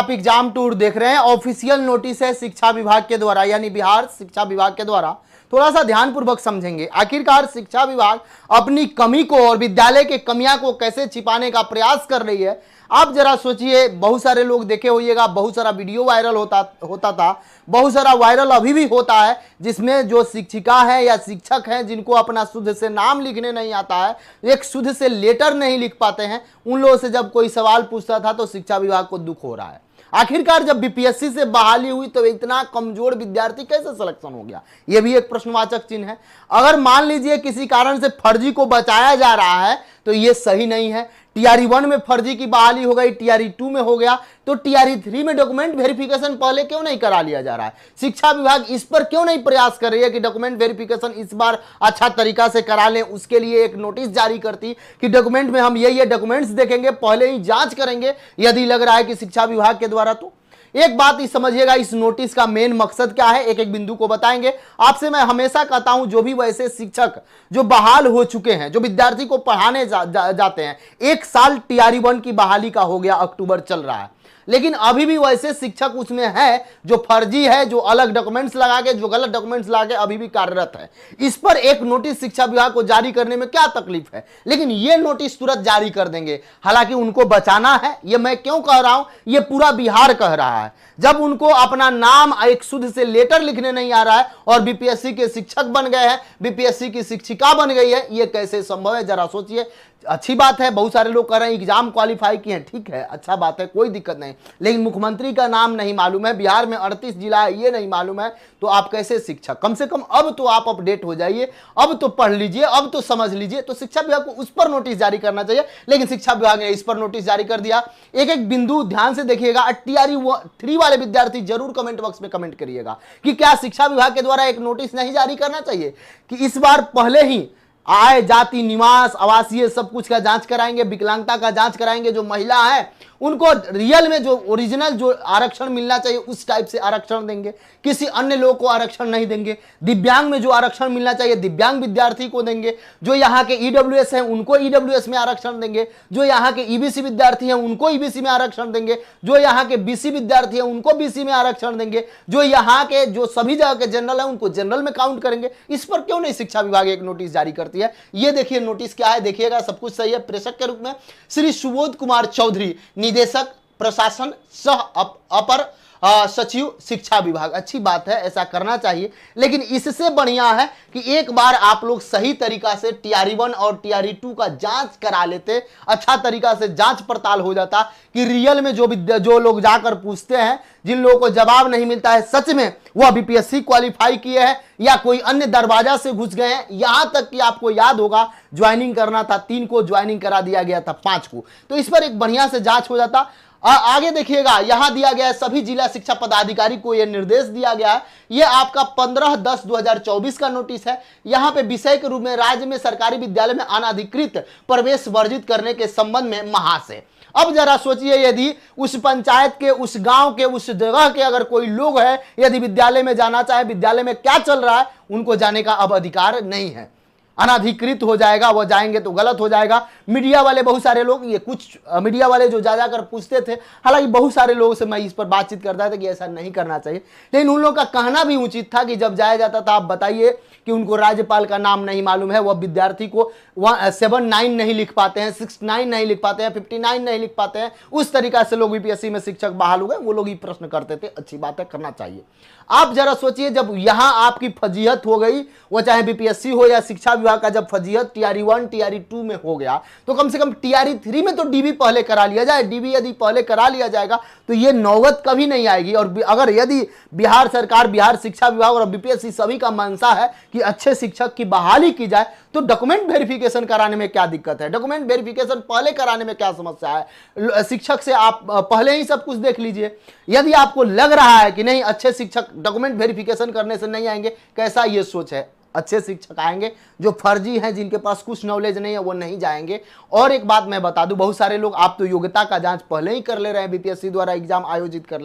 आप exam tour देख रहे हैं, ऑफिशियल नोटिस है शिक्षा विभाग के द्वारा, यानी बिहार शिक्षा विभाग के द्वारा। थोड़ा सा ध्यानपूर्वक समझेंगे। आखिरकार शिक्षा विभाग अपनी कमी को और विद्यालय के कमियां को कैसे छिपाने का प्रयास कर रही है। आप जरा सोचिए, बहुत सारे लोग देखे होइएगा, बहुत सारा वीडियो वायरल होता था, बहुत सारा वायरल अभी भी होता है, जिसमें जो शिक्षिका है या शिक्षक हैं जिनको अपना शुद्ध से नाम लिखने नहीं आता है, एक शुद्ध से लेटर नहीं लिख पाते हैं, उन लोगों से जब कोई सवाल पूछता था तो शिक्षा विभाग को दुख हो रहा है। आखिरकार जब बीपीएससी से बहाली हुई तो इतना कमजोर विद्यार्थी कैसे सिलेक्शन हो गया, यह भी एक प्रश्नवाचक चिन्ह है। अगर मान लीजिए किसी कारण से फर्जी को बचाया जा रहा है तो यह सही नहीं है। टीआरई 1 में फर्जी की बहाली हो गई, टीआरई 2 में हो गया, तो टीआरई 3 में डॉक्यूमेंट वेरिफिकेशन पहले क्यों नहीं करा लिया जा रहा है? शिक्षा विभाग इस पर क्यों नहीं प्रयास कर रही है कि डॉक्यूमेंट वेरिफिकेशन इस बार अच्छा तरीका से करा लें? उसके लिए एक नोटिस जारी करती कि डॉक्यूमेंट में हम ये डॉक्यूमेंट्स देखेंगे, पहले ही जांच करेंगे यदि लग रहा है कि शिक्षा विभाग के द्वारा। तो एक बात ही समझिएगा, इस नोटिस का मेन मकसद क्या है, एक एक बिंदु को बताएंगे आपसे। मैं हमेशा कहता हूं, जो भी वैसे शिक्षक जो बहाल हो चुके हैं, जो विद्यार्थी को पढ़ाने जाते हैं, 1 साल टीआरई 1 की बहाली का हो गया, अक्टूबर चल रहा है, लेकिन अभी भी वैसे शिक्षक उसमें है जो फर्जी है, जो अलग डॉक्यूमेंट्स लगा के, जो गलत डॉक्यूमेंट्स लगा के अभी भी कार्यरत है। इस पर एक नोटिस शिक्षा विभाग को जारी करने में क्या तकलीफ है? लेकिन ये नोटिस तुरंत जारी कर देंगे। हालांकि उनको बचाना है, ये मैं क्यों कह रहा हूं, ये पूरा बिहार कह रहा है। जब उनको अपना नाम एक शुद्ध से लेटर लिखने नहीं आ रहा है और बीपीएससी के शिक्षक बन गए हैं, बीपीएससी की शिक्षिका बन गई है, ये कैसे संभव है? जरा सोचिए। अच्छी बात है, बहुत सारे लोग कह रहे हैं एग्जाम क्वालिफाई किए हैं, ठीक है, अच्छा बात है, कोई दिक्कत नहीं, लेकिन मुख्यमंत्री का नाम नहीं मालूम है, बिहार में 38 जिला है, ये नहीं मालूम है, तो आप कैसे शिक्षक? कम से कम अब तो आप अपडेट हो जाइए, अब तो पढ़ लीजिए, अब तो समझ लीजिए। तो शिक्षा विभाग को उस पर नोटिस जारी करना चाहिए, लेकिन शिक्षा विभाग ने इस पर नोटिस जारी कर दिया। एक एक बिंदु ध्यान से देखिएगा। टीआरई 3 वाले विद्यार्थी जरूर कमेंट बॉक्स में कमेंट करिएगा कि क्या शिक्षा विभाग के द्वारा एक नोटिस नहीं जारी करना चाहिए कि इस बार पहले ही आय, जाति, निवास, आवासीय सब कुछ का जांच कराएंगे, विकलांगता का जांच कराएंगे, जो महिला है उनको रियल में जो ओरिजिनल जो आरक्षण मिलना चाहिए उस टाइप से आरक्षण देंगे, किसी अन्य लोग को आरक्षण नहीं देंगे। दिव्यांग में जो आरक्षण मिलना चाहिए दिव्यांग विद्यार्थी को देंगे, जो यहाँ के ईडब्ल्यूएस हैं उनको ईडब्ल्यूएस में आरक्षण देंगे, जो यहाँ के ईबीसी विद्यार्थी हैं उनको ईबीसी में आरक्षण देंगे, जो यहाँ के बीसी विद्यार्थी हैं उनको बीसी में आरक्षण देंगे, जो यहाँ के जो सभी जगह के जनरल है उनको जनरल में काउंट करेंगे। इस पर क्यों नहीं शिक्षा विभाग एक नोटिस जारी करती है? ये देखिए नोटिस क्या है, देखिएगा, सब कुछ सही है। प्रेषक के रूप में श्री सुबोध कुमार चौधरी, निदेशक प्रशासन सह अपर सचिव शिक्षा विभाग। अच्छी बात है, ऐसा करना चाहिए, लेकिन इससे बढ़िया है कि एक बार आप लोग सही तरीका से टीआरई 1 और टीआरई 2 का जांच करा लेते, अच्छा तरीका से जांच पड़ताल हो जाता कि रियल में जो लोग जाकर पूछते हैं, जिन लोगों को जवाब नहीं मिलता है, सच में वह बीपीएससी क्वालिफाई किए हैं या कोई अन्य दरवाजा से घुस गए हैं। यहां तक कि आपको याद होगा ज्वाइनिंग करना था 3 को, ज्वाइनिंग करा दिया गया था 5 को, तो इस पर एक बढ़िया से जांच हो जाता। आगे देखिएगा, यहां दिया गया है सभी जिला शिक्षा पदाधिकारी को यह निर्देश दिया गया है। यह आपका 15/10/2024 का नोटिस है। यहां पे विषय के रूप में राज्य में सरकारी विद्यालय में अनाधिकृत प्रवेश वर्जित करने के संबंध में महाशय। अब जरा सोचिए, यदि उस पंचायत के, उस गांव के, उस जगह के अगर कोई लोग है, यदि विद्यालय में जाना चाहे, विद्यालय में क्या चल रहा है, उनको जाने का अब अधिकार नहीं है, अनाधिकृत हो जाएगा, वो जाएंगे तो गलत हो जाएगा। मीडिया वाले बहुत सारे लोग, ये कुछ मीडिया वाले जो जा जाकर पूछते थे, हालांकि बहुत सारे लोगों से मैं इस पर बातचीत करता था कि ऐसा नहीं करना चाहिए, लेकिन उन लोगों का कहना भी उचित था कि जब जाया जाता था, आप बताइए कि उनको राज्यपाल का नाम नहीं मालूम है, वह विद्यार्थी को 79 नहीं लिख पाते हैं, 69 नहीं लिख पाते हैं, 59 नहीं लिख पाते हैं, उस तरीका से लोग बीपीएससी में शिक्षक बहाल हो गए, वो लोग ही प्रश्न करते थे। अच्छी बात है, करना चाहिए। आप जरा सोचिए, जब यहां आपकी फजीहत हो गई, वो चाहे बीपीएससी हो या शिक्षा विभाग का, जब फजीहत टीआरई 1 टीआरई 2 में हो गया, तो कम से कम टीआरई 3 में तो डीबी पहले करा लिया जाए। डीबी यदि पहले करा लिया जाएगा तो ये नौबत कभी नहीं आएगी। और अगर यदि बिहार सरकार, बिहार शिक्षा विभाग और बीपीएससी सभी का मंशा है कि अच्छे शिक्षक की बहाली की जाए, तो डॉक्यूमेंट वेरिफिकेशन कराने में क्या दिक्कत है? डॉक्यूमेंट वेरिफिकेशन पहले कराने में क्या समस्या है? शिक्षक से आप पहले ही सब कुछ देख लीजिए। यदि आपको लग रहा है कि नहीं अच्छे शिक्षक डॉक्यूमेंट वेरिफिकेशन करने से नहीं आएंगे, कैसा ये सोच है? अच्छे शिक्षक आएंगे। जो फर्जी हैं, जिनके पास कुछ नॉलेज नहीं है, वो नहीं जाएंगे। और एक बात मैं बता दूं, बहुत सारे लोग आप तो योग्यता का जांच पहले ही कर ले रहे हैं बीपीएससी द्वारा एग्जाम आयोजित कर,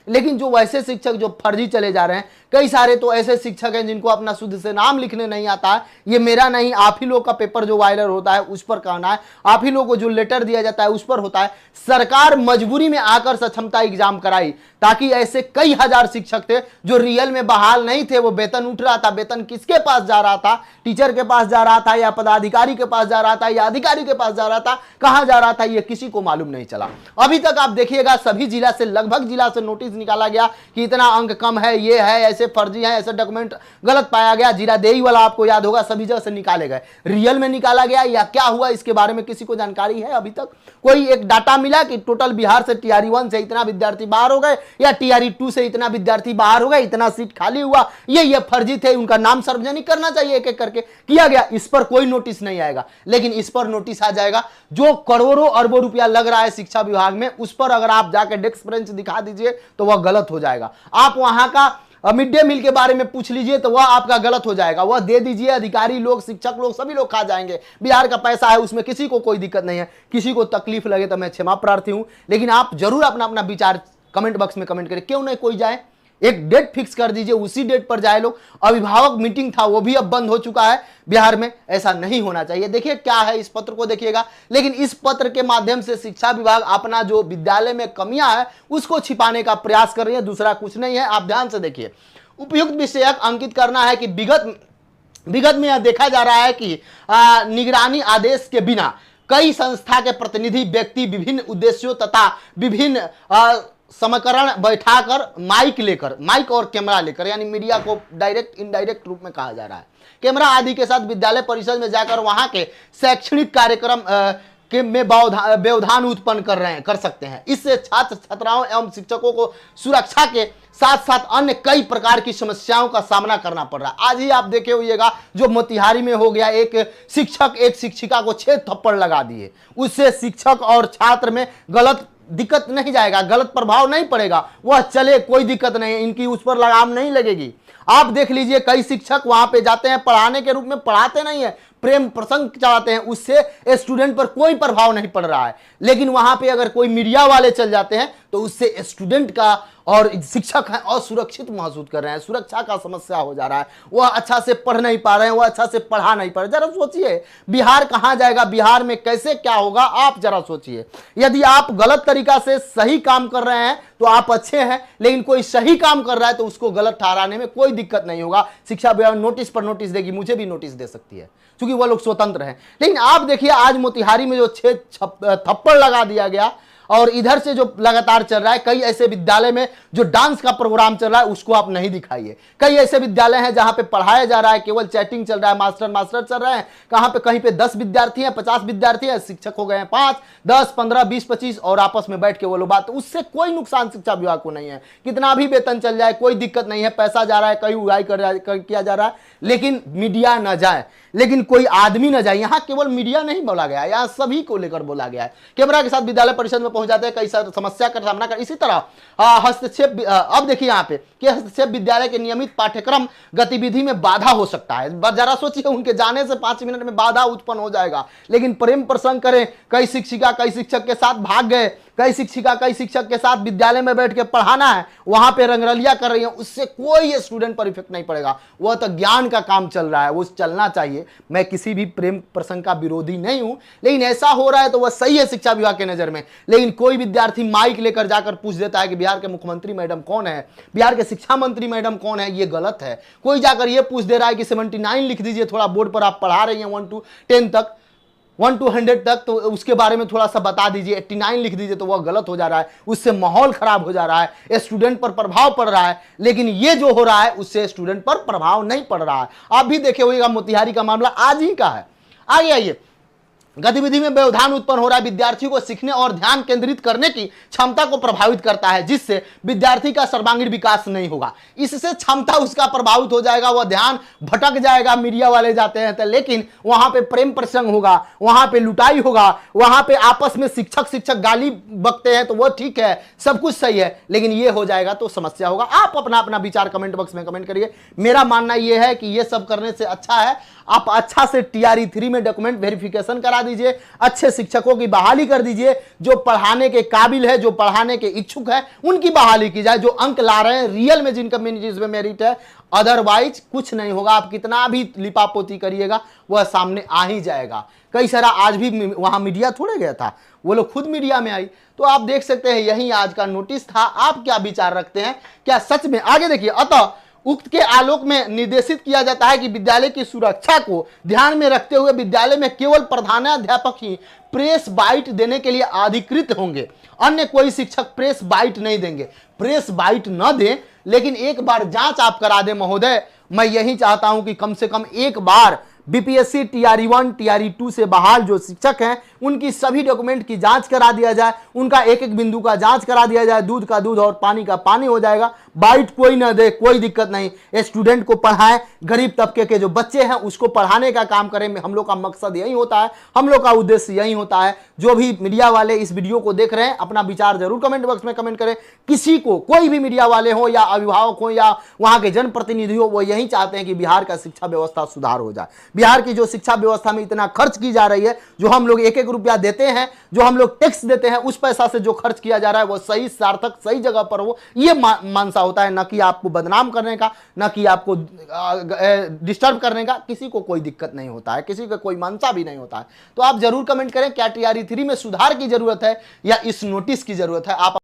लेकिन जो वैसे शिक्षक जो फर्जी चले जा रहे हैं, कई सारे तो ऐसे शिक्षक हैं जिनको अपना शुद्ध से नाम लिखने नहीं आता है। ये मेरा नहीं, आप ही लोग का पेपर जो वायरल होता है उस पर कहना है, आप ही लोग को जो लेटर दिया जाता है उस पर होता है। सरकार मजबूरी में आकर सक्षमता एग्जाम कराई, ताकि ऐसे कई हजार शिक्षक थे जो रियल में बहाल नहीं थे, वो वेतन उठ रहा था। वेतन किसके पास जा रहा था? टीचर के पास जा रहा था, या पदाधिकारी के पास जा रहा था, या अधिकारी के पास जा रहा था? कहां जा रहा था ये किसी को मालूम नहीं चला। अभी तक आप देखिएगा सभी जिला से, लगभग जिला से नोटिस निकाला गया कि इतना अंक कम है, ये है, ऐसे फर्जी है, ऐसे डॉक्यूमेंट गलत पाया गया। जीरादेई वाला आपको याद होगा, सभी जगह से निकाले गए। रियल में निकाला गया या क्या हुआ इसके बारे में किसी को जानकारी है? अभी तक कोई एक डाटा मिला कि टोटल बिहार से टीआरई 1 से इतना विद्यार्थी बाहर हो गए, या टीआरई 2 से इतना विद्यार्थी बाहर हो गए, इतना सीट खाली हुआ, ये फर्जी थे, उनका नाम सार्वजनिक करना चाहिए। एक एक करके किया गया, इस पर कोई नोटिस नहीं आएगा। लेकिन इस पर नोटिस आ जाएगा। जो करोड़ों अरबों रुपया लग रहा है शिक्षा विभाग में, उस पर अगर आप जाकर डेस्क बेंच दिखा दीजिए तो वह गलत हो जाएगा। आप वहां का मिड डे मील के बारे में पूछ लीजिए तो वह आपका गलत हो जाएगा। वह दे दीजिए, अधिकारी लोग, शिक्षक लोग, सभी लोग खा जाएंगे। बिहार का पैसा है, उसमें किसी को कोई दिक्कत नहीं है। किसी को तकलीफ लगे तो मैं क्षमा प्रार्थी हूं, लेकिन आप जरूर अपना अपना विचार कमेंट बॉक्स में कमेंट करें। क्यों नहीं कोई जाए, एक डेट फिक्स कर दीजिए, उसी डेट पर जाए लोग। अभिभावक मीटिंग था, वो भी अब बंद हो चुका है बिहार में। ऐसा नहीं होना चाहिए। देखिए क्या है, इस पत्र को देखिएगा। लेकिन इस पत्र के माध्यम से शिक्षा विभाग अपना जो विद्यालय में कमियां है उसको छिपाने का प्रयास कर रही है, दूसरा कुछ नहीं है। आप ध्यान से देखिए, उपयुक्त विषयक अंकित करना है कि विगत में यह देखा जा रहा है कि निगरानी आदेश के बिना कई संस्था के प्रतिनिधि व्यक्ति विभिन्न उद्देश्यों तथा विभिन्न समीकरण बैठाकर माइक और कैमरा लेकर, यानी मीडिया को डायरेक्ट इनडायरेक्ट रूप में कहा जा रहा है, कैमरा आदि के साथ विद्यालय परिसर में जाकर वहां के शैक्षणिक कार्यक्रम में व्यवधान उत्पन्न कर सकते हैं। इससे छात्र छात्राओं एवं शिक्षकों को सुरक्षा के साथ साथ अन्य कई प्रकार की समस्याओं का सामना करना पड़ रहा है। आज ही आप देखे होइएगा जो मोतिहारी में हो गया, एक शिक्षक एक शिक्षिका को 6 थप्पड़ लगा दिए। उससे शिक्षक और छात्र में गलत दिक्कत नहीं जाएगा, गलत प्रभाव नहीं पड़ेगा, वह चले, कोई दिक्कत नहीं है, इनकी उस पर लगाम नहीं लगेगी। आप देख लीजिए कई शिक्षक वहां पे जाते हैं, पढ़ाने के रूप में पढ़ाते नहीं है, प्रेम प्रसंग चलाते हैं, उससे स्टूडेंट पर कोई प्रभाव नहीं पड़ रहा है। लेकिन वहां पे अगर कोई मीडिया वाले चल जाते हैं तो उससे स्टूडेंट का और शिक्षक है असुरक्षित महसूस कर रहे हैं, सुरक्षा का समस्या हो जा रहा है, वह अच्छा से पढ़ नहीं पा रहे हैं, वह अच्छा से पढ़ा नहीं पा रहे। जरा सोचिए बिहार कहां जाएगा, बिहार में कैसे क्या होगा, आप जरा सोचिए। यदि आप गलत तरीका से सही काम कर रहे हैं तो आप अच्छे हैं, लेकिन कोई सही काम कर रहा है तो उसको गलत ठहराने में कोई दिक्कत नहीं होगा। शिक्षा विभाग नोटिस पर नोटिस देगी, मुझे भी नोटिस दे सकती है क्योंकि वह लोग स्वतंत्र हैं। लेकिन आप देखिए आज मोतिहारी में जो 6 थप्पड़ लगा दिया गया, और इधर से जो लगातार चल रहा है, कई ऐसे विद्यालय में जो डांस का प्रोग्राम चल रहा है उसको आप नहीं दिखाइए। कई ऐसे विद्यालय हैं जहां पे पढ़ाया जा रहा है, केवल चैटिंग चल रहा है, मास्टर चल रहे हैं, कहां पे कहीं पे 10 विद्यार्थी हैं, 50 विद्यार्थी हैं, शिक्षक हो गए हैं 5, 10, 15, 20, 25 और आपस में बैठ के वो लोग बात, उससे कोई नुकसान शिक्षा विभाग को नहीं है। कितना भी वेतन चल जाए कोई दिक्कत नहीं है, पैसा जा रहा है, कहीं उड़ाई किया जा रहा है, लेकिन मीडिया न जाए, लेकिन कोई आदमी न जाए। यहाँ केवल मीडिया नहीं बोला गया है, यहाँ सभी को लेकर बोला गया है। कैमरा के साथ विद्यालय परिषद में पहुंच जाते हैं, कई सारी समस्या का सामना कर। इसी तरह हस्तक्षेप, अब देखिए यहाँ पे कि हस्तक्षेप विद्यालय के नियमित पाठ्यक्रम गतिविधि में बाधा हो सकता है। जरा सोचिए, उनके जाने से 5 मिनट में बाधा उत्पन्न हो जाएगा। लेकिन प्रेम प्रसंग करें, कई शिक्षिका कई शिक्षक के साथ भाग गए, कई शिक्षिका कई शिक्षक के साथ विद्यालय में बैठ के पढ़ाना है, वहां पे रंगरलिया कर रही है, उससे कोई स्टूडेंट पर इफेक्ट नहीं पड़ेगा। वह तो ज्ञान का काम चल रहा है, वो चलना चाहिए। मैं किसी भी प्रेम प्रसंग का विरोधी नहीं हूं, लेकिन ऐसा हो रहा है तो वह सही है शिक्षा विभाग के नजर में। लेकिन कोई विद्यार्थी माइक लेकर जाकर पूछ देता है कि बिहार के मुख्यमंत्री मैडम कौन है, बिहार के शिक्षा मंत्री मैडम कौन है, ये गलत है। कोई जाकर ये पूछ दे रहा है कि 79 लिख दीजिए, थोड़ा बोर्ड पर आप पढ़ा रही हैं 1 to 10 तक, 1 to 100 तक, तो उसके बारे में थोड़ा सा बता दीजिए। 89 लिख दीजिए, तो वह गलत हो जा रहा है, उससे माहौल खराब हो जा रहा है, स्टूडेंट पर प्रभाव पड़ रहा है। लेकिन ये जो हो रहा है उससे स्टूडेंट पर प्रभाव नहीं पड़ रहा है। आप भी देखे होइएगा मोतिहारी का मामला आज ही का है। आगे आइए, गतिविधि में व्यवधान उत्पन्न हो रहा है, विद्यार्थी को सीखने और ध्यान केंद्रित करने की क्षमता को प्रभावित करता है, जिससे विद्यार्थी का सर्वांगीण विकास नहीं होगा। इससे क्षमता उसका प्रभावित हो जाएगा, वह ध्यान भटक जाएगा। मीडिया वाले जाते हैं तो, लेकिन वहां पे प्रेम प्रसंग होगा, वहां पे लुटाई होगा, वहां पे आपस में शिक्षक गाली बकते हैं तो वो ठीक है, सब कुछ सही है, लेकिन ये हो जाएगा तो समस्या होगा। आप अपना अपना विचार कमेंट बॉक्स में कमेंट करिए। मेरा मानना यह है कि ये सब करने से अच्छा है आप अच्छा से TRE 3 में डॉक्यूमेंट वेरिफिकेशन करा दीजिए, अच्छे शिक्षकों की बहाली कर दीजिए, जो पढ़ाने के काबिल है, जो पढ़ाने के इच्छुक है, उनकी बहाली की जाए, जो अंक ला रहे हैं रियल में, जिन कम्युनिटीज में मेरिट है। अदरवाइज कुछ नहीं होगा, आप कितना भी लिपापोती करिएगा वह सामने आ ही जाएगा। कई सारा आज भी वहां मीडिया थोड़े गया था, वो लोग खुद मीडिया में आई, तो आप देख सकते हैं यही आज का नोटिस था। आप क्या विचार रखते हैं, क्या सच में आगे देखिए। अतः उक्त के आलोक में निर्देशित किया जाता है कि विद्यालय की सुरक्षा को ध्यान में रखते हुए विद्यालय में केवल प्रधानाध्यापक ही प्रेस बाइट देने के लिए अधिकृत होंगे, अन्य कोई शिक्षक प्रेस बाइट नहीं देंगे। प्रेस बाइट न दें, लेकिन एक बार जांच आप करा दें महोदय। मैं यही चाहता हूं कि कम से कम एक बार BPSC TRE 1 TRE 2 से बहाल जो शिक्षक हैं उनकी सभी डॉक्यूमेंट की जांच करा दिया जाए, उनका एक एक बिंदु का जांच करा दिया जाए, दूध का दूध और पानी का पानी हो जाएगा। बाइट कोई ना दे, कोई दिक्कत नहीं। स्टूडेंट को पढ़ाएं, गरीब तबके के जो बच्चे हैं उसको पढ़ाने का काम करें। हम लोग का मकसद यही होता है, हम लोग का उद्देश्य यही होता है। जो भी मीडिया वाले इस वीडियो को देख रहे हैं अपना विचार जरूर कमेंट बॉक्स में कमेंट करें। किसी को, कोई भी मीडिया वाले हो या अभिभावक हो या वहां के जनप्रतिनिधि हो, वो यही चाहते हैं कि बिहार का शिक्षा व्यवस्था सुधार हो जाए। बिहार की जो शिक्षा व्यवस्था में इतना खर्च की जा रही है, जो हम लोग एक एक रुपया देते हैं, जो हम लोग टैक्स देते हैं, उस पैसा से जो खर्च किया जा रहा है वो सही सार्थक सही जगह पर हो, ये मानसा होता है। न कि आपको बदनाम करने का, न कि आपको डिस्टर्ब करने का, किसी को कोई दिक्कत नहीं होता है, किसी का कोई मानसा भी नहीं होता है। तो आप जरूर कमेंट करें क्या TRE 3 में सुधार की जरूरत है या इस नोटिस की जरूरत है। आप